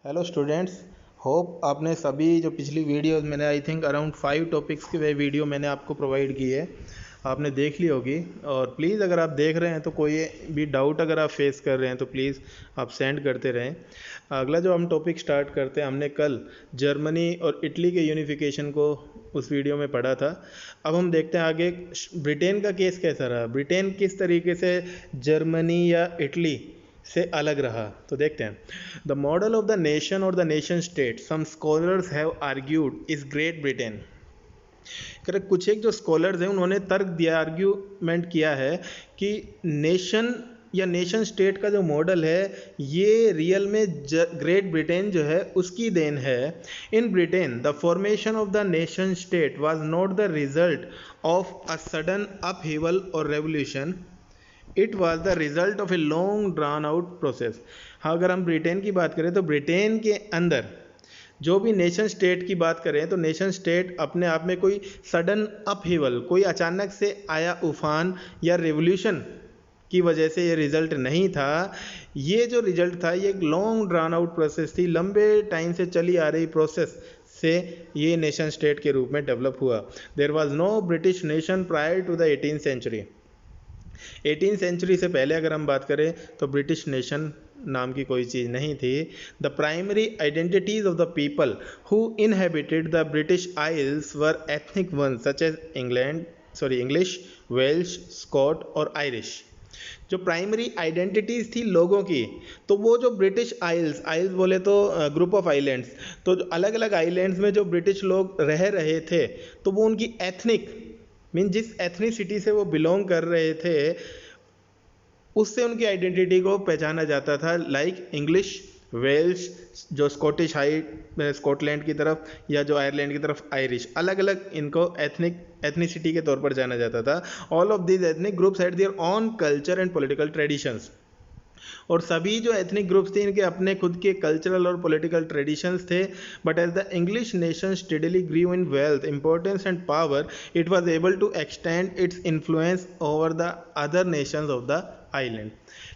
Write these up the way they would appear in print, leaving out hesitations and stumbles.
Hello students, hope आपने सभी जो पिछली वीडियोस मैंने आई थिंक अराउंड 5 टॉपिक्स की वे वीडियो मैंने आपको प्रोवाइड की है, आपने देख ली होगी। और प्लीज़ अगर आप देख रहे हैं तो कोई भी डाउट अगर आप फेस कर रहे हैं तो प्लीज़ आप सेंड करते रहें। अगला जो हम टॉपिक स्टार्ट करते हैं, हमने कल जर्मनी और इटली के यूनिफिकेशन को उस वीडियो में पढ़ा था। अब हम देखते हैं आगे ब्रिटेन का केस कैसा रहा, ब्रिटेन किस तरीके से जर्मनी या इटली से अलग रहा। तो देखते हैं, the model of the nation और the nation state some scholars have argued is Great Britain. कुछ एक जो स्कॉलर्स हैं उन्होंने तर्क दिया, आर्ग्यूमेंट किया है कि नेशन या नेशन स्टेट का जो मॉडल है ये रियल में ग्रेट ब्रिटेन जो है उसकी देन है। In Britain the formation of the nation state was not the result of a sudden upheaval और revolution, it was the result of a long drawn out process. हाँ, अगर हम ब्रिटेन की बात करें तो ब्रिटेन के अंदर जो भी नेशन स्टेट की बात करें तो नेशन स्टेट अपने आप में कोई सडन अपहीवल, कोई अचानक से आया उफान या रेवोल्यूशन की वजह से ये रिज़ल्ट नहीं था। ये जो रिज़ल्ट था ये एक लॉन्ग ड्रान आउट प्रोसेस थी, लंबे टाइम से चली आ रही प्रोसेस से ये नेशन स्टेट के रूप में डेवलप हुआ। There was no British nation prior to the 18th century. 18th century से पहले अगर हम बात करें तो ब्रिटिश नेशन नाम की कोई चीज़ नहीं थी। The primary identities of the people who inhabited the British isles were ethnic ones such as English, Welsh, Scot और आयरिश। जो प्राइमरी आइडेंटिटीज़ थी लोगों की, तो वो जो ब्रिटिश आइल्स बोले तो ग्रुप ऑफ आइलैंड्स, तो अलग अलग आइलैंड्स में जो ब्रिटिश लोग रह रहे थे तो वो उनकी एथनिक मीन जिस एथनिसिटी से वो बिलोंग कर रहे थे उससे उनकी आइडेंटिटी को पहचाना जाता था। लाइक इंग्लिश, वेल्श, जो स्कॉटिश स्कॉटलैंड की तरफ, या जो आयरलैंड की तरफ आयरिश, अलग अलग इनको एथनिसिटी के तौर पर जाना जाता था। All of these ethnic groups had their own culture and political traditions. और सभी जो एथनिक ग्रुप्स थे इनके अपने खुद के कल्चरल और पॉलिटिकल ट्रेडिशंस थे। But as the English nation steadily grew in wealth, importance and power, it was able to extend its influence over the other nations of the island.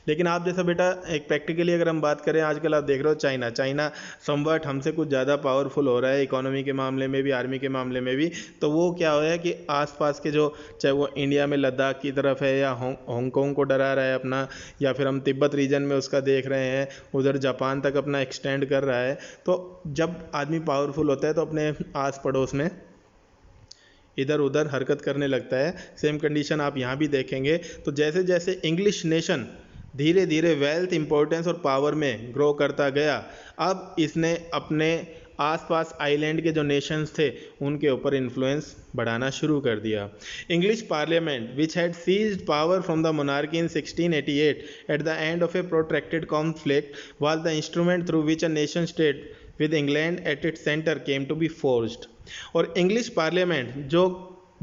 लेकिन आप जैसा बेटा एक प्रैक्टिकली अगर हम बात करें, आजकल आप देख रहे हो चाइना समवट हमसे कुछ ज़्यादा पावरफुल हो रहा है इकोनॉमी के मामले में भी, आर्मी के मामले में भी। तो वो क्या हो है कि आसपास के जो, चाहे वो इंडिया में लद्दाख की तरफ है या हांगकांग को डरा रहा है अपना, या फिर हम तिब्बत रीजन में उसका देख रहे हैं, उधर जापान तक अपना एक्सटेंड कर रहा है। तो जब आदमी पावरफुल होता है तो अपने आस पड़ोस में इधर उधर हरकत करने लगता है। सेम कंडीशन आप यहाँ भी देखेंगे। तो जैसे जैसे इंग्लिश नेशन धीरे धीरे वेल्थ, इंपॉर्टेंस और पावर में ग्रो करता गया, अब इसने अपने आसपास आइलैंड के जो नेशंस थे उनके ऊपर इन्फ्लुएंस बढ़ाना शुरू कर दिया। English parliament which had seized power from the monarchy in 1688 at the end of a protracted conflict was the instrument through which a nation state with England at its centre came to be forged. और English parliament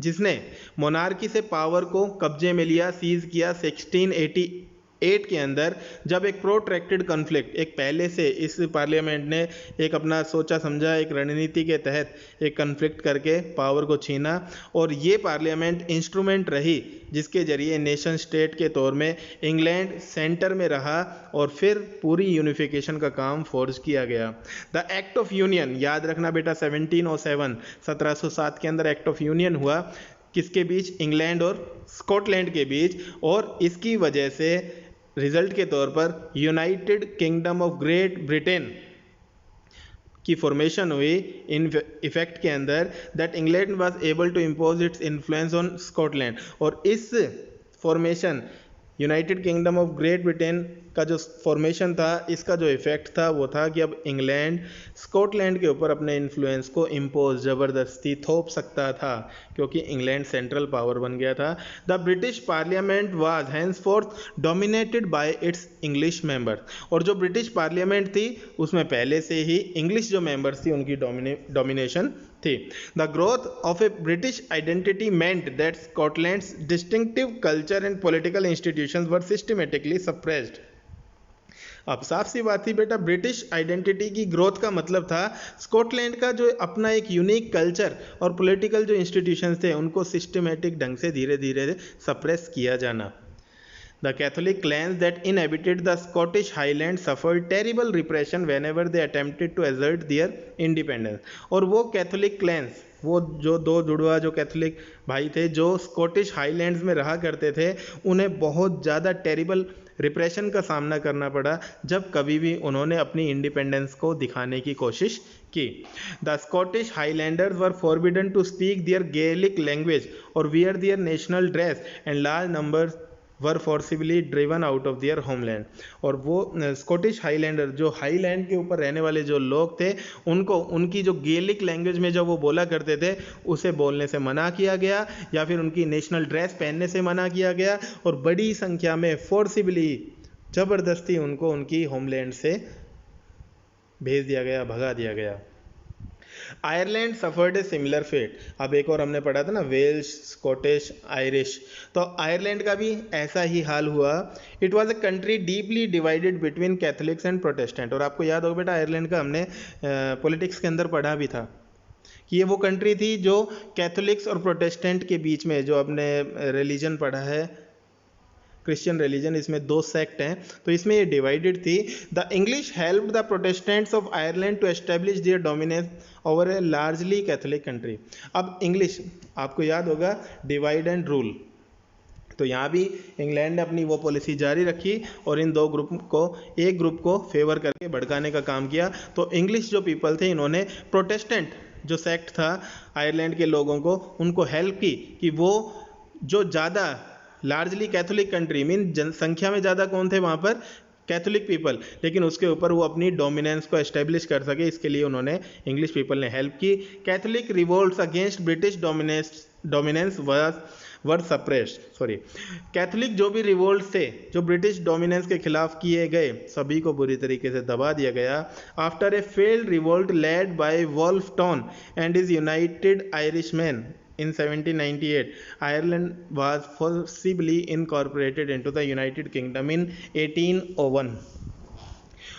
जिसने monarchy से power को कब्जे में लिया, seize किया 1688 के अंदर, जब एक प्रोट्रैक्टेड कॉन्फ्लिक्ट, एक पहले से इस पार्लियामेंट ने एक अपना सोचा समझा एक रणनीति के तहत एक कॉन्फ्लिक्ट करके पावर को छीना। और ये पार्लियामेंट इंस्ट्रूमेंट रही जिसके जरिए नेशन स्टेट के तौर में इंग्लैंड सेंटर में रहा और फिर पूरी यूनिफिकेशन का काम फोर्स किया गया। द एक्ट ऑफ यूनियन, याद रखना बेटा 1707, 1707 के अंदर एक्ट ऑफ यूनियन हुआ, किसके बीच? इंग्लैंड और स्कॉटलैंड के बीच। और इसकी वजह से रिजल्ट के तौर पर United Kingdom of Great Britain की फॉर्मेशन हुई इन इफेक्ट के अंदर, that England was able to impose its influence on Scotland. और इस formation United Kingdom of Great Britain का जो फॉर्मेशन था, इसका जो इफेक्ट था वो था कि अब इंग्लैंड स्कॉटलैंड के ऊपर अपने इन्फ्लुएंस को इम्पोज, ज़बरदस्ती थोप सकता था, क्योंकि इंग्लैंड सेंट्रल पावर बन गया था। The British parliament was henceforth dominated by its English member. और जो ब्रिटिश पार्लियामेंट थी उसमें पहले से ही इंग्लिश जो मेंबर्स थी उनकी डोमिनेशन थी। The growth of a British identity meant that Scotland's distinctive culture and political institutions were systematically suppressed. अब साफ सी बात थी बेटा, ब्रिटिश आइडेंटिटी की ग्रोथ का मतलब था स्कॉटलैंड का जो अपना एक यूनिक कल्चर और पॉलिटिकल जो इंस्टीट्यूशंस थे उनको सिस्टमेटिक ढंग से धीरे धीरे सप्रेस किया जाना। The Catholic clans that inhabited the Scottish Highlands suffered terrible repression whenever they attempted to assert their independence. और वो कैथोलिक क्लैंस, वो जो दो जुड़वा जो कैथोलिक भाई थे जो स्कॉटिश हाईलैंड्स में रहा करते थे, उन्हें बहुत ज़्यादा टेरिबल रिप्रेशन का सामना करना पड़ा जब कभी भी उन्होंने अपनी इंडिपेंडेंस को दिखाने की कोशिश की। The Scottish Highlanders were forbidden to speak their Gaelic language और wear their national dress and large numbers were forcibly driven out of their homeland. और वो स्कॉटिश हाईलैंडर जो हाईलैंड के ऊपर रहने वाले जो लोग थे, उनको उनकी जो गेलिक लैंग्वेज में जो वो बोला करते थे उसे बोलने से मना किया गया, या फिर उनकी नेशनल ड्रेस पहनने से मना किया गया, और बड़ी संख्या में फोर्सिबली ज़बरदस्ती उनको उनकी होमलैंड से भेज दिया गया, भगा दिया गया। Ireland suffered a similar fate. अब एक और हमने पढ़ा था ना, वेल्श, स्कॉटिश, आयरिश, तो आयरलैंड का भी ऐसा ही हाल हुआ। It was a country deeply divided between Catholics and Protestant. और आपको याद होगा बेटा, आयरलैंड का हमने पॉलिटिक्स के अंदर पढ़ा भी था कि ये वो कंट्री थी जो कैथोलिक्स और प्रोटेस्टेंट के बीच में, जो अपने रिलीजन पढ़ा है क्रिश्चियन रिलीजन, इसमें दो सेक्ट हैं, तो इसमें ये डिवाइडेड थी। The English helped the Protestants of Ireland to establish their dominance over a largely Catholic country. अब इंग्लिश, आपको याद होगा डिवाइड एंड रूल, तो यहाँ भी इंग्लैंड ने अपनी वो पॉलिसी जारी रखी और इन दो ग्रुप को, एक ग्रुप को फेवर करके भड़काने का काम किया। तो इंग्लिश जो पीपल थे, इन्होंने प्रोटेस्टेंट जो सेक्ट था आयरलैंड के लोगों को, उनको हेल्प की कि वो जो ज़्यादा लार्जली कैथोलिक कंट्री, मीन जनसंख्या में ज़्यादा कौन थे वहाँ पर, कैथोलिक पीपल, लेकिन उसके ऊपर वो अपनी डोमिनेंस को एस्टेब्लिश कर सके, इसके लिए उन्होंने इंग्लिश पीपल ने हेल्प की। Catholic revolts against British dominance were suppressed. Catholic जो भी रिवोल्ट थे जो ब्रिटिश डोमिनेंस के खिलाफ किए गए, सभी को बुरी तरीके से दबा दिया गया। After a failed revolt led by Wolfe Tone and his United Irishmen in 1798, Ireland was forcibly incorporated into the United Kingdom in 1801।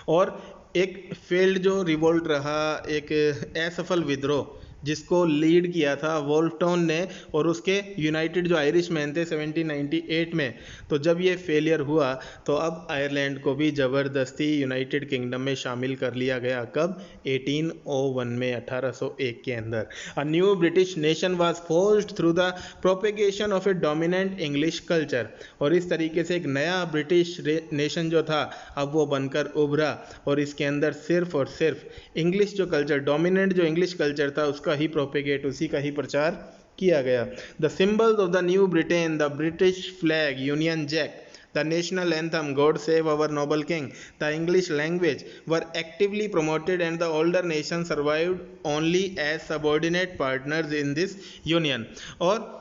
और एक फेल्ड जो रिवोल्ट रहा, एक असफल विद्रोह जिसको लीड किया था वोल्फटॉन ने और उसके यूनाइटेड जो आयरिश मैन थे 1798 में, तो जब ये फेलियर हुआ तो अब आयरलैंड को भी ज़बरदस्ती यूनाइटेड किंगडम में शामिल कर लिया गया। कब? 1801 में, 1801 के अंदर। A new British nation was forced through the propagation of A dominant English culture. और इस तरीके से एक नया ब्रिटिश नेशन जो था अब वो बनकर उभरा और इसके अंदर सिर्फ और सिर्फ इंग्लिश जो कल्चर, डोमिनेंट जो इंग्लिश कल्चर था उसका ही प्रोपेगेट, उसी का ही प्रचार किया गया। The symbols of the new Britain, the British flag, Union Jack, the national anthem, God Save Our Noble King, the English language were actively promoted and the older nation survived only as subordinate partners in this union। और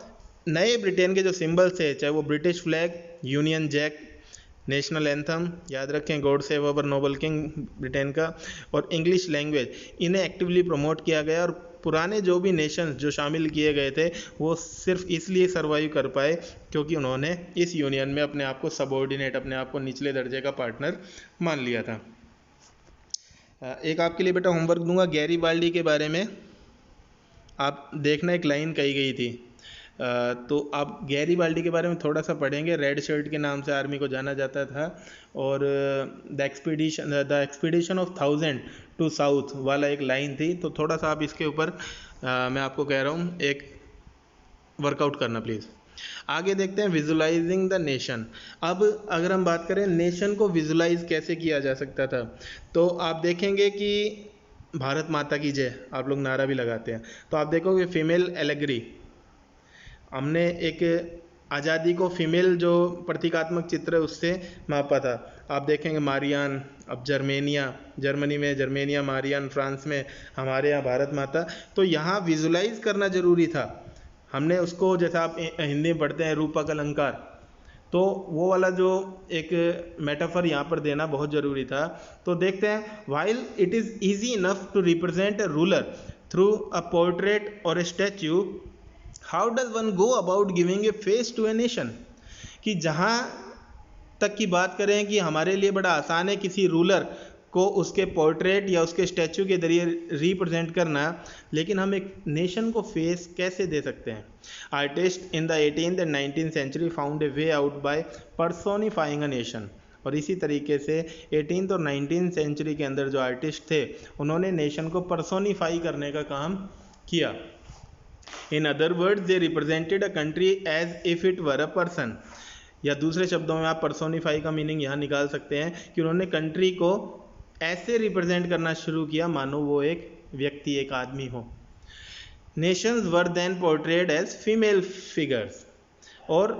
नए Britain के जो symbols है, चाहे वो British flag, Union Jack, national anthem, याद रखें God save our noble king Britain का, और इंग्लिश लैंग्वेज, इन्हें एक्टिवली प्रमोट किया गया। और पुराने जो भी नेशंस जो शामिल किए गए थे वो सिर्फ इसलिए सर्वाइव कर पाए क्योंकि उन्होंने इस यूनियन में अपने आप को सबऑर्डिनेट, अपने आप को निचले दर्जे का पार्टनर मान लिया था। एक आपके लिए बेटा होमवर्क दूंगा गैरीबाल्डी के बारे में। आप देखना, एक लाइन कही गई थी, तो आप गैरीबाल्डी के बारे में थोड़ा सा पढ़ेंगे। रेड शर्ट के नाम से आर्मी को जाना जाता था और the expedition of 1000 to south वाला एक लाइन थी, तो थोड़ा सा आप इसके ऊपर मैं आपको कह रहा हूँ एक वर्कआउट करना प्लीज़। आगे देखते हैं विजुलाइजिंग द नेशन। अब अगर हम बात करें नेशन को विजुलाइज कैसे किया जा सकता था, तो आप देखेंगे कि भारत माता की जय आप लोग नारा भी लगाते हैं, तो आप देखोगे फीमेल एलेगरी, हमने एक आज़ादी को फीमेल जो प्रतीकात्मक चित्र है उससे मापा था। आप देखेंगे मारियान, अब जर्मनी में जर्मेनिया मारियान, फ्रांस में हमारे यहाँ भारत माता। तो यहाँ विजुलाइज करना ज़रूरी था। हमने उसको, जैसे आप हिंदी में पढ़ते हैं रूपक अलंकार, तो वो वाला जो एक मेटाफर यहाँ पर देना बहुत ज़रूरी था। तो देखते हैं, while it is easy enough to represent a ruler through a portrait और a statue, how does one go about giving a face to a nation. कि जहाँ तक की बात करें कि हमारे लिए बड़ा आसान है किसी रूलर को उसके पोर्ट्रेट या उसके स्टैचू के जरिए रिप्रेजेंट करना, लेकिन हम एक नेशन को फेस कैसे दे सकते हैं? Artist in the 18th and 19th century found a way out by personifying a nation. और इसी तरीके से 18th और 19th सेंचुरी के अंदर जो आर्टिस्ट थे उन्होंने नेशन को पर्सोनिफाई करने का काम किया। In other words they represented a country as if it were a person, या दूसरे शब्दों में आप पर्सोनिफाई का मीनिंग यहाँ निकाल सकते हैं कि उन्होंने कंट्री को ऐसे रिप्रेजेंट करना शुरू किया मानो वो एक व्यक्ति, एक आदमी हो। Nations were then portrayed as female figures, और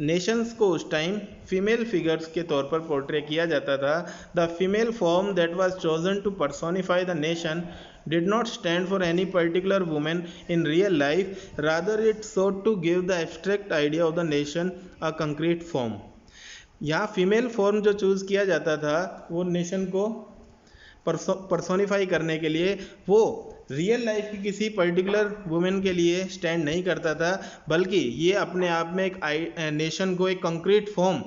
नेशंस को उस टाइम फीमेल फिगर्स के तौर पर पोर्ट्रे किया जाता था। The female form that was chosen to personify the nation did not stand for any particular woman in real life, rather it sought to give the abstract idea of the nation a concrete form। यहाँ female form जो choose किया जाता था वो nation को personify करने के लिए वो रियल लाइफ की किसी पर्टिकुलर वुमेन के लिए स्टैंड नहीं करता था, बल्कि ये अपने आप में एक नेशन को एक कंक्रीट फॉर्म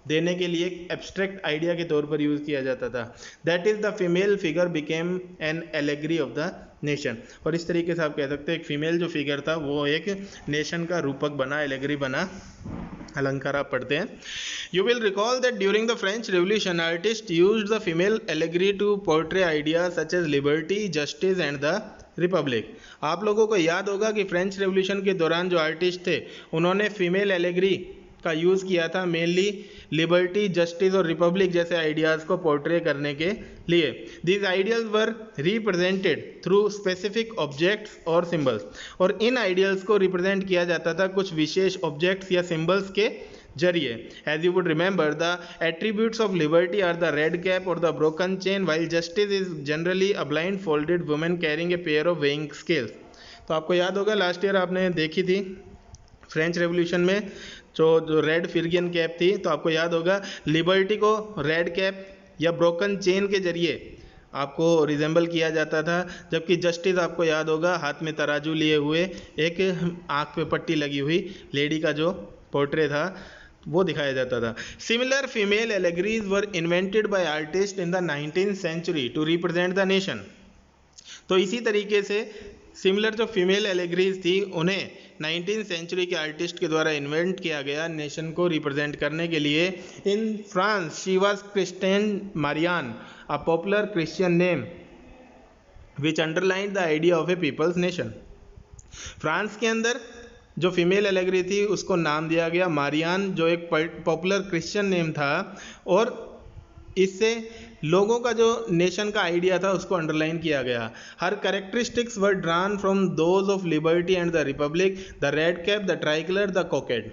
देने के लिए एक एब्स्ट्रैक्ट आइडिया के तौर पर यूज़ किया जाता था। That is the female figure became an allegory of the nation. और इस तरीके से आप कह सकते हैं एक फीमेल जो फिगर था वो एक नेशन का रूपक बना, एलेगरी बना। अलंकार आप पढ़ते हैं। You will recall that during the French revolution artist used the female allegory to portray idea such as liberty, justice and the republic. आप लोगों को याद होगा कि फ्रेंच रेवोल्यूशन के दौरान जो आर्टिस्ट थे उन्होंने फीमेल एलेगरी का यूज़ किया था मेनली लिबर्टी, जस्टिस और रिपब्लिक जैसे आइडियाज़ को पोर्ट्रे करने के लिए। These ideals were represented through specific objects और सिंबल्स, और इन आइडियल्स को रिप्रेजेंट किया जाता था कुछ विशेष ऑब्जेक्ट्स या सिंबल्स के जरिए। As you would remember, the attributes of liberty are the red cap और the broken chain, while justice is generally a blindfolded woman carrying a pair of weighing scales. तो आपको याद होगा last year आपने देखी थी French revolution में जो रेड फिरगियन कैप थी, तो आपको याद होगा लिबर्टी को रेड कैप या ब्रोकन चेन के जरिए आपको रिजेंबल किया जाता था, जबकि जस्टिस आपको याद होगा हाथ में तराजू लिए हुए एक आँख पे पट्टी लगी हुई लेडी का जो पोर्ट्रे था वो दिखाया जाता था। Similar female allegories were invented by artist in the 19th century to represent the nation. तो इसी तरीके से सिमिलर जो फीमेल एलेगरीज थी उन्हें 19th सेंचुरी के आर्टिस्ट के द्वारा इन्वेंट किया गया नेशन को रिप्रेजेंट करने के लिए। In France she was Christine Marianne, a popular Christian name which underline the idea of a people's nation. France के अंदर जो फीमेल एलेगरी थी उसको नाम दिया गया मारियान, जो एक पॉपुलर क्रिश्चियन नेम था, और इससे लोगों का जो नेशन का आइडिया था उसको अंडरलाइन किया गया। Her characteristics were drawn from those of liberty and the republic, the red cap, the tricolour, the cockade.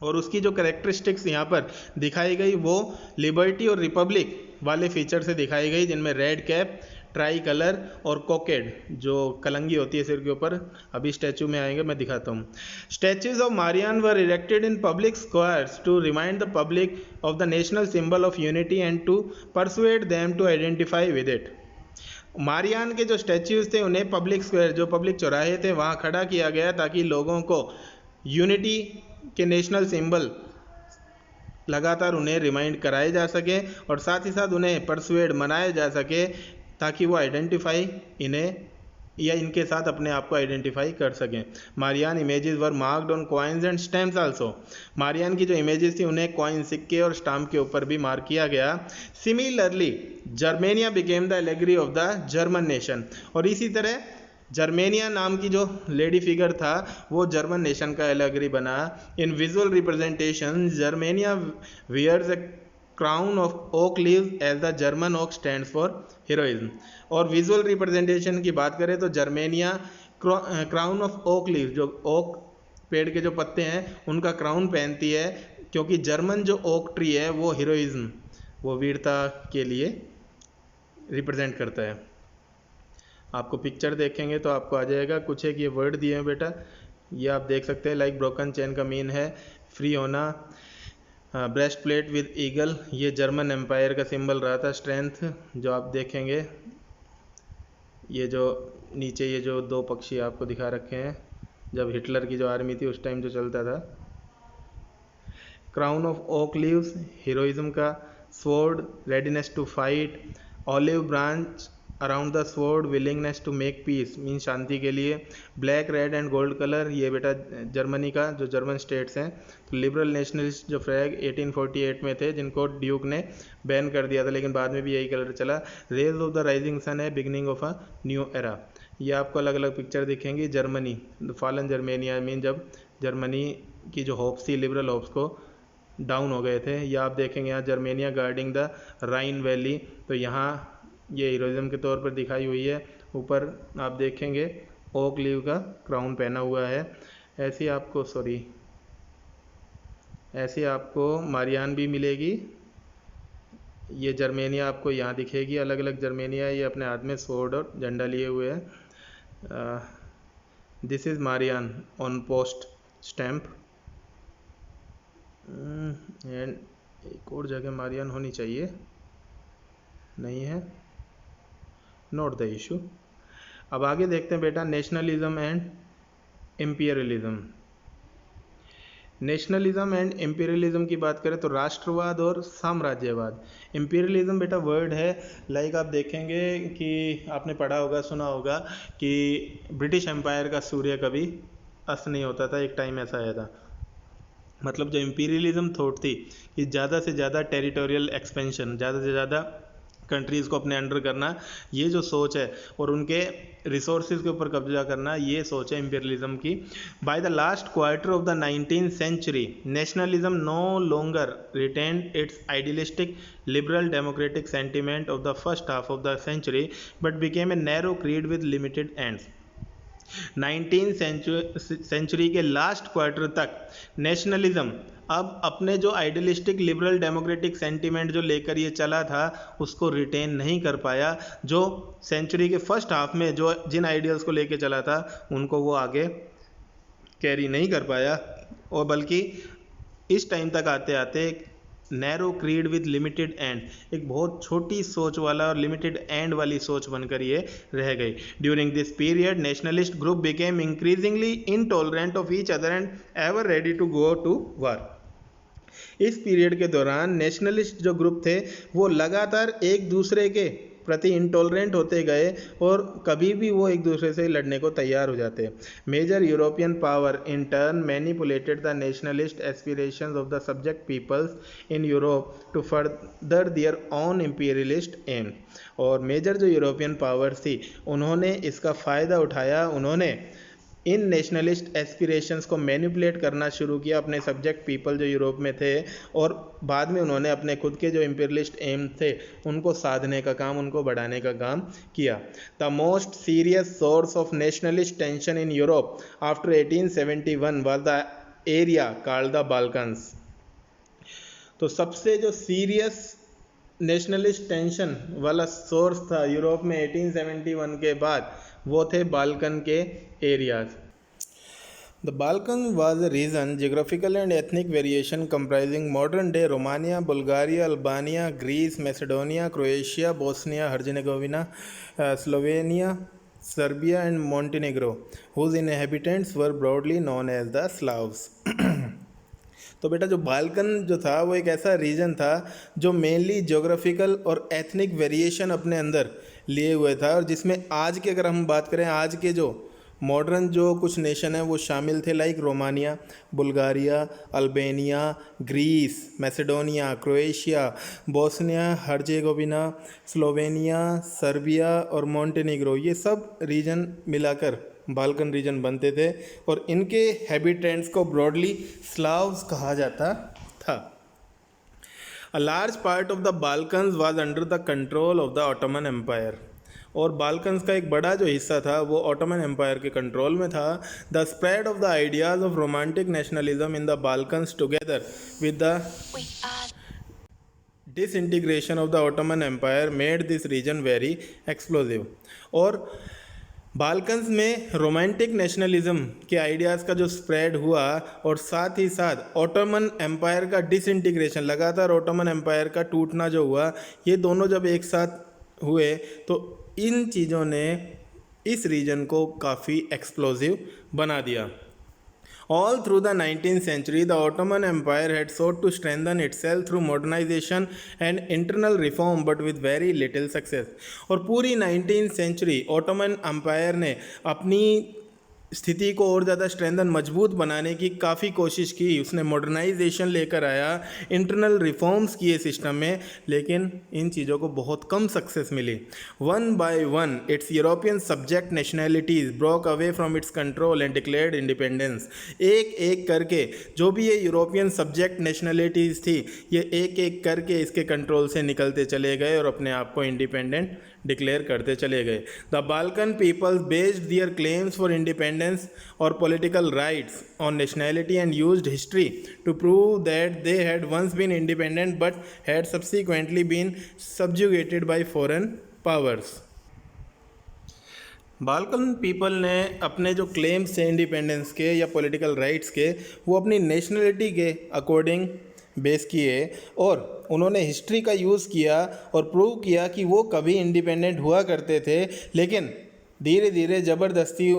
और उसकी जो कैरेक्टरिस्टिक्स यहाँ पर दिखाई गई वो लिबर्टी और रिपब्लिक वाले फीचर से दिखाई गई, जिनमें रेड कैप, ट्राई कलर और कॉकेड जो कलंगी होती है सिर के ऊपर। अभी स्टैचू में आएंगे, मैं दिखाता हूँ। Statues of Marianne were erected in public squares to remind the public of the national symbol of unity and to persuade them to identify with it. Marianne के जो स्टैच्यूज थे उन्हें पब्लिक स्क्वायर, जो पब्लिक चौराहे थे, वहाँ खड़ा किया गया ताकि लोगों को यूनिटी के नेशनल सिंबल लगातार उन्हें रिमाइंड कराए जा सके, और साथ ही साथ उन्हें परसुएड मनाया जा सके ताकि वो आइडेंटिफाई इन्हें या इनके साथ अपने आप को आइडेंटिफाई कर सकें। Marianne images were marked on coins and stamps also. Marianne की जो इमेजेस थी उन्हें कॉइन, सिक्के और स्टाम्प के ऊपर भी मार्क किया गया। Similarly Germania became the allegory of the German nation. और इसी तरह जर्मेनिया नाम की जो लेडी फिगर था वो जर्मन नेशन का एलेगरी बना। In visual representation Germania wears a crown of oak leaves as the German oak stands for heroism. और विजुअल रिप्रेजेंटेशन की बात करें तो Germania crown of oak leaves, जो ओक पेड़ के जो पत्ते हैं उनका क्राउन पहनती है, क्योंकि जर्मन जो ओक ट्री है वो हीरोइज्म, वो वीरता के लिए रिप्रेजेंट करता है। आपको पिक्चर देखेंगे तो आपको आ जाएगा। कुछ एक ये वर्ड दिए हैं बेटा, ये आप देख सकते हैं। लाइक ब्रोकन चेन का मीन है फ्री होना। ब्रेस्ट प्लेट विद ईगल, ये जर्मन एम्पायर का सिंबल रहा था, स्ट्रेंथ, जो आप देखेंगे। ये जो नीचे ये जो दो पक्षी आपको दिखा रखे हैं, जब हिटलर की जो आर्मी थी उस टाइम जो चलता था। Crown of oak leaves heroism का sword, readiness to fight, olive branch around the sword, willingness to make peace mean शांति के लिए, black red and gold colour ये बेटा जर्मनी का जो जर्मन स्टेट्स हैं, तो लिबरल नेशनलिस्ट जो फ्लैग 1848 में थे जिनको ड्यूक ने बैन कर दिया था लेकिन बाद में भी यही कलर चला। Rays of the rising sun है beginning of a new era. ये आपको अलग अलग पिक्चर दिखेंगी। Germany the fallen Germania mean जब जर्मनी की जो होप्स थी लिबरल होप्स को डाउन हो गए थे। या आप देखेंगे यहाँ Germania guarding the Rhine valley, तो यहाँ ये हीरोइज्म के तौर पर दिखाई हुई है। ऊपर आप देखेंगे ओक लीव का क्राउन पहना हुआ है। ऐसी आपको मारियान भी मिलेगी। ये जर्मेनिया आपको यहाँ दिखेगी, अलग अलग जर्मेनिया, ये अपने हाथ में स्वॉर्ड और झंडा लिए हुए है। This is Marianne on post stamp. And एक और जगह मारियान होनी चाहिए, नहीं है, नोट द इशू। अब आगे देखते हैं बेटा nationalism and imperialism. Nationalism and imperialism की बात करें तो राष्ट्रवाद और साम्राज्यवाद। इम्पीरियलिज्म बेटा वर्ड है, लाइक आप देखेंगे कि आपने पढ़ा होगा, सुना होगा कि ब्रिटिश एम्पायर का सूर्य कभी अस्त नहीं होता था, एक टाइम ऐसा आया था। मतलब जो इम्पीरियलिज्म थॉट थी कि ज़्यादा से ज़्यादा टेरिटोरियल एक्सपेंशन, ज़्यादा से ज़्यादा कंट्रीज़ को अपने अंडर करना, ये जो सोच है, और उनके रिसोर्सेज के ऊपर कब्जा करना, ये सोच है इम्पीरियलिज्म की। By the last quarter of the 19th century nationalism no longer retained its idealistic liberal democratic sentiment of the first half of the century but became a narrow creed with limited ends. 19th century के last quarter तक nationalism अब अपने जो idealistic liberal democratic sentiment जो लेकर ये चला था उसको रिटेन नहीं कर पाया। जो सेंचुरी के फर्स्ट हाफ में जो जिन आइडियल्स को लेकर चला था उनको वो आगे कैरी नहीं कर पाया, और बल्कि इस टाइम तक आते आते narrow creed with limited and, एक बहुत छोटी सोच वाला और लिमिटेड एंड वाली सोच बनकर ये रह गई। During this period nationalist group became increasingly intolerant of each other and ever ready to go to war. इस पीरियड के दौरान नेशनलिस्ट जो ग्रुप थे वो लगातार एक दूसरे के प्रति इंटॉलरेंट होते गए और कभी भी वो एक दूसरे से लड़ने को तैयार हो जाते। Major European power in turn manipulated the nationalist aspirations of the subject peoples in Europe to further their own imperialist aim. और मेजर जो यूरोपियन पावर्स थी उन्होंने इसका फ़ायदा उठाया, उन्होंने इन नेशनलिस्ट एस्पिरेशंस को मैनिपुलेट करना शुरू किया अपने सब्जेक्ट पीपल जो यूरोप में थे, और बाद में उन्होंने अपने खुद के जो इंपीरियलिस्ट एम थे उनको साधने का काम, उनको बढ़ाने का काम किया। The most serious source of nationalist tension in Europe after 1871 was the area called the Balkans. तो सबसे जो सीरियस नेशनलिस्ट टेंशन वाला सोर्स था यूरोप में 1871 के बाद वो थे बाल्कन के areas. The Balkan was a region geographical and ethnic variation comprising modern day Romania, Bulgaria, Albania, Greece, Macedonia, Croatia, Bosnia Herzegovina, Slovenia, Serbia and Montenegro, whose inhabitants were broadly known as the Slavs. तो बेटा जो Balkan जो था वो एक ऐसा reason था जो मेनली ज्योग्राफिकल और एथनिक वेरिएशन अपने अंदर लिए हुए था, और जिसमें आज के अगर हम बात करें आज के जो मॉडर्न जो कुछ नेशन है वो शामिल थे, like Romania, Bulgaria, Albania, Greece, Macedonia, Croatia, Bosnia Herzegovina, Slovenia, Serbia और मोंटेनेग्रो। ये सब रीजन मिलाकर बाल्कन रीजन बनते थे और इनके हैबिटेंट्स को ब्रॉडली स्लाव्स कहा जाता था। A large part of the Balkans was under the control of the Ottoman empire, और बाल्कन्स का एक बड़ा जो हिस्सा था वो ऑटोमन एम्पायर के कंट्रोल में था। The spread of the ideas of romantic nationalism in the Balkans together with the disintegration of the Ottoman empire made this region very explosive. और बाल्कन्स में रोमांटिक नेशनलिज्म के आइडियाज़ का जो spread हुआ और साथ ही साथ ऑटोमन एम्पायर का डिसइंटीग्रेशन, लगातार ऑटोमन एम्पायर का टूटना जो हुआ, ये दोनों जब एक साथ हुए तो इन चीज़ों ने इस रीजन को काफ़ी एक्सप्लोजिव बना दिया। All through the 19th century, the Ottoman Empire had sought to strengthen itself through modernization and internal reform, but with very little success. और पूरी 19th century Ottoman Empire ने अपनी स्थिति को और ज़्यादा स्ट्रेंथन मजबूत बनाने की काफ़ी कोशिश की। उसने मॉडर्नाइजेशन लेकर आया, इंटरनल रिफॉर्म्स किए सिस्टम में, लेकिन इन चीज़ों को बहुत कम सक्सेस मिली। One by one its European subject nationalities broke away from its control and declared independence. एक एक करके जो भी ये यूरोपियन सब्जेक्ट नेशनैलिटीज़ थी, ये एक एक करके इसके कंट्रोल से निकलते चले गए और अपने आप को इंडिपेंडेंट डिक्लेयर करते चले गए। The Balkan peoples based their claims for independence और political rights on nationality and used history to prove that they had once been independent but had subsequently been subjugated by foreign powers. Balkan people ने अपने जो claims थे independence के या political rights के, वो अपनी नेशनलिटी के अकॉर्डिंग बेस किए और उन्होंने हिस्ट्री का यूज़ किया और प्रूव किया कि वो कभी इंडिपेंडेंट हुआ करते थे, लेकिन धीरे धीरे ज़बरदस्ती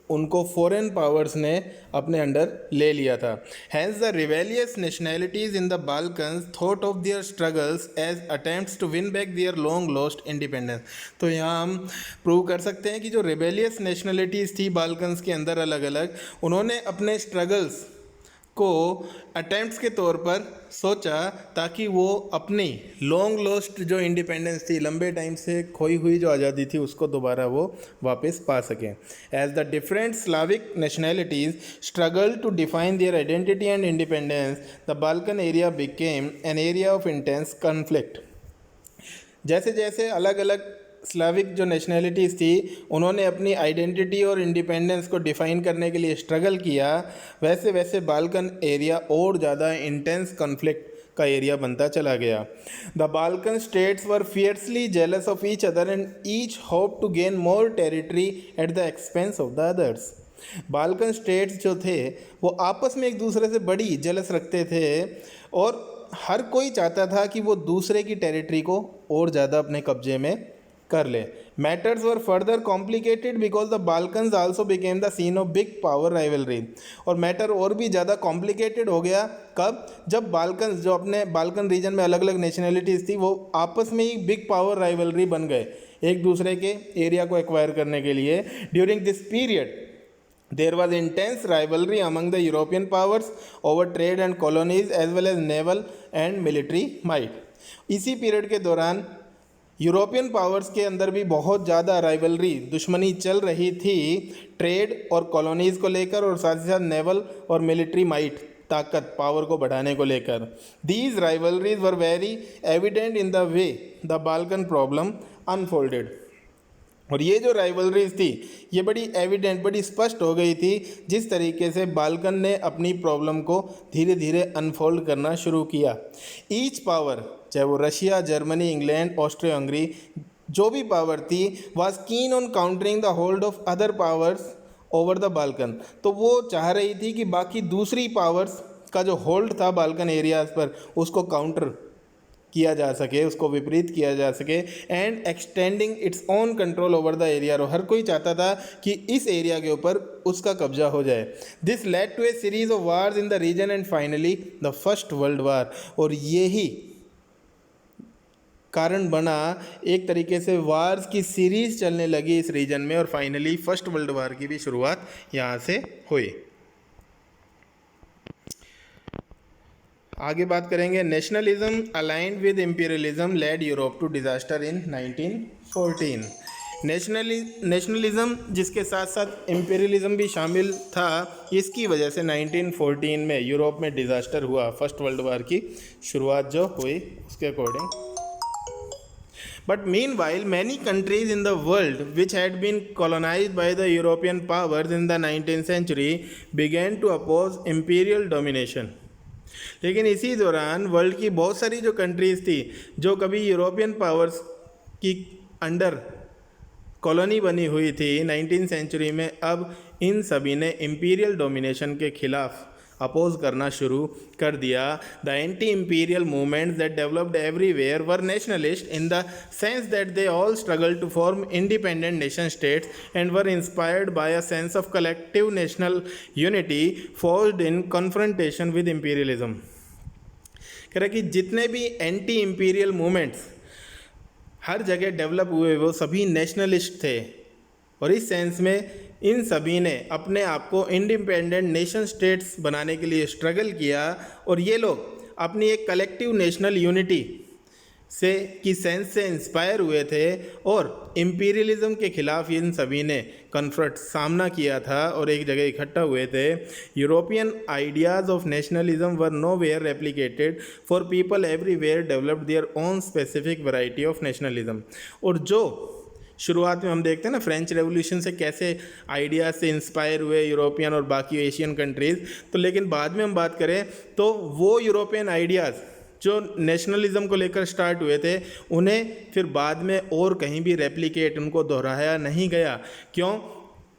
उनको फॉरेन पावर्स ने अपने अंडर ले लिया था। Hence the rebellious nationalities in the Balkans thought of their struggles as attempts to win back their long lost independence. तो यहाँ हम प्रूव कर सकते हैं कि जो रिवेलियस नेशनैलिटीज़ थी बाल्कन्स के अंदर अलग अलग, उन्होंने अपने स्ट्रगल्स को अटेम्प्ट्स के तौर पर सोचा ताकि वो अपनी लॉन्ग लॉस्ट जो इंडिपेंडेंस थी, लंबे टाइम से खोई हुई जो आज़ादी थी, उसको दोबारा वो वापस पा सकें। As the different Slavic nationalities struggle to define their identity and independence, the Balkan area became an area of intense conflict. जैसे जैसे अलग अलग स्लाविक जो नेशनैलिटीज़ थी, उन्होंने अपनी आइडेंटिटी और इंडिपेंडेंस को डिफ़ाइन करने के लिए स्ट्रगल किया, वैसे वैसे बाल्कन एरिया और ज़्यादा इंटेंस कॉन्फ्लिक्ट का एरिया बनता चला गया। The Balkan states were fiercely jealous of each other and each hope to gain more territory at the expense of the others. Balkan states जो थे वो आपस में एक दूसरे से बड़ी जेलस रखते थे और हर कोई चाहता था कि वो दूसरे की टेरिटरी को और ज़्यादा अपने कब्जे में कर ले। Matters were further complicated because the Balkans also became the scene of big power rivalry. और मैटर और भी ज़्यादा कॉम्प्लिकेटेड हो गया कब? जब बाल्कन्स जो अपने बाल्कन रीजन में अलग अलग नेशनैलिटीज़ थी, वो आपस में ही बिग पावर राइवलरी बन गए एक दूसरे के एरिया को एक्वायर करने के लिए। During this period there was intense rivalry among the European powers over trade and colonies as well as naval and military might। इसी पीरियड के दौरान यूरोपियन पावर्स के अंदर भी बहुत ज़्यादा राइवलरी, दुश्मनी चल रही थी ट्रेड और कॉलोनीज़ को लेकर और साथ ही साथ नेवल और मिलिट्री माइट, ताकत, पावर को बढ़ाने को लेकर। These rivalries were very evident in the way the Balkan problem unfolded. और ये जो राइवलरीज थी ये बड़ी एविडेंट, बड़ी स्पष्ट हो गई थी जिस तरीके से बाल्कन ने अपनी प्रॉब्लम को धीरे धीरे अनफोल्ड करना शुरू किया। ईच पावर, चाहे वो Russia, Germany, England, Austria Hungary, जो भी पावर थी, was keen on countering the hold of other powers over the Balkan. तो वो चाह रही थी कि बाकी दूसरी पावर्स का जो होल्ड था बाल्कन एरियाज़ पर, उसको काउंटर किया जा सके, उसको विपरीत किया जा सके, and extending its own control over the area. और हर कोई चाहता था कि इस एरिया के ऊपर उसका कब्जा हो जाए। This led to a series of wars in the region and finally the first world war. और यही कारण बना एक तरीके से वार्स की सीरीज चलने लगी इस रीजन में और फाइनली फर्स्ट वर्ल्ड वार की भी शुरुआत यहाँ से हुई। आगे बात करेंगे, nationalism aligned with imperialism led Europe to disaster in 1914। Nationalism जिसके साथ साथ इम्पीरियलिज्म भी शामिल था, इसकी वजह से 1914 में यूरोप में डिज़ास्टर हुआ, फर्स्ट वर्ल्ड वार की शुरुआत जो हुई उसके according. But meanwhile, many countries in the world which had been colonized by the European powers in the 19th century began to oppose imperial domination। लेकिन इसी दौरान वर्ल्ड की बहुत सारी जो कंट्रीज़ थी जो कभी यूरोपियन पावर्स की अंडर कॉलोनी बनी हुई थी 19th सेंचुरी में, अब इन सभी ने इम्पीरियल डोमिनेशन के खिलाफ अपोज करना शुरू कर दिया। The anti imperial movements that developed everywhere were nationalist in the sense that they all struggle to form independent nation states and were inspired by a sense of collective national unity forged in confrontation with imperialism. कह रहा कि जितने भी anti imperial movements हर जगह develop हुए वो सभी nationalist थे, और इस सेंस में इन सभी ने अपने आप को इंडिपेंडेंट नेशन स्टेट्स बनाने के लिए स्ट्रगल किया, और ये लोग अपनी एक कलेक्टिव नेशनल यूनिटी से की सेंस से इंस्पायर हुए थे, और इम्पीरियलिज्म के खिलाफ इन सभी ने कन्फ्रंट सामना किया था और एक जगह इकट्ठा हुए थे। European ideas of nationalism were nowhere replicated, for people everywhere developed their own specific variety of nationalism. और जो शुरुआत में हम देखते हैं ना फ्रेंच रेवोल्यूशन से कैसे आइडियाज़ से इंस्पायर हुए यूरोपियन और बाकी एशियन कंट्रीज़, तो लेकिन बाद में हम बात करें तो वो यूरोपियन आइडियाज़ जो नेशनलिज्म को लेकर स्टार्ट हुए थे उन्हें फिर बाद में और कहीं भी रेप्लिकेट उनको दोहराया नहीं गया। क्यों?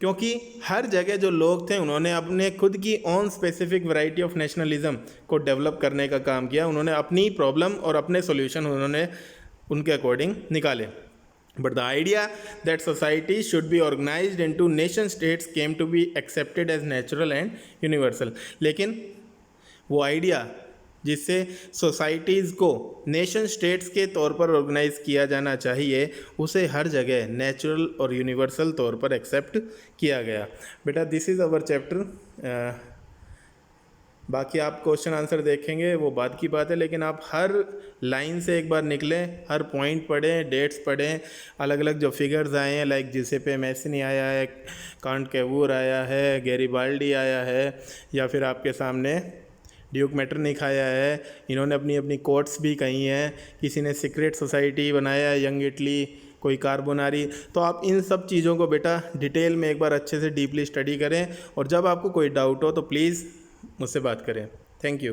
क्योंकि हर जगह जो लोग थे उन्होंने अपने खुद की own specific variety of nationalism को डेवलप करने का काम किया। उन्होंने अपनी प्रॉब्लम और अपने सॉल्यूशन उन्होंने उनके अकॉर्डिंग निकाले। But the idea that society should be organized into nation states came to be accepted as natural and universal। लेकिन वो आइडिया जिससे सोसाइटीज़ को नेशन स्टेट्स के तौर पर ऑर्गेनाइज किया जाना चाहिए उसे हर जगह नेचुरल और यूनिवर्सल तौर पर एक्सेप्ट किया गया। बेटा दिस इज़ अवर चैप्टर। बाकी आप क्वेश्चन आंसर देखेंगे वो बाद की बात है, लेकिन आप हर लाइन से एक बार निकलें, हर पॉइंट पढ़ें, डेट्स पढ़ें, अलग अलग जो फिगर्स आए हैं लाइक जिसेपे मैसिनी आया है, कांट कैवूर आया है, गैरिबाल्डी आया है, या फिर आपके सामने ड्यूक मेटरनिख आया है। इन्होंने अपनी अपनी कोट्स भी कही हैं। किसी ने सीक्रेट सोसाइटी बनाया है, यंग इटली, कोई कार्बोनारी। तो आप इन सब चीज़ों को बेटा डिटेल में एक बार अच्छे से डीपली स्टडी करें, और जब आपको कोई डाउट हो तो प्लीज़ मुझसे बात करें। Thank you.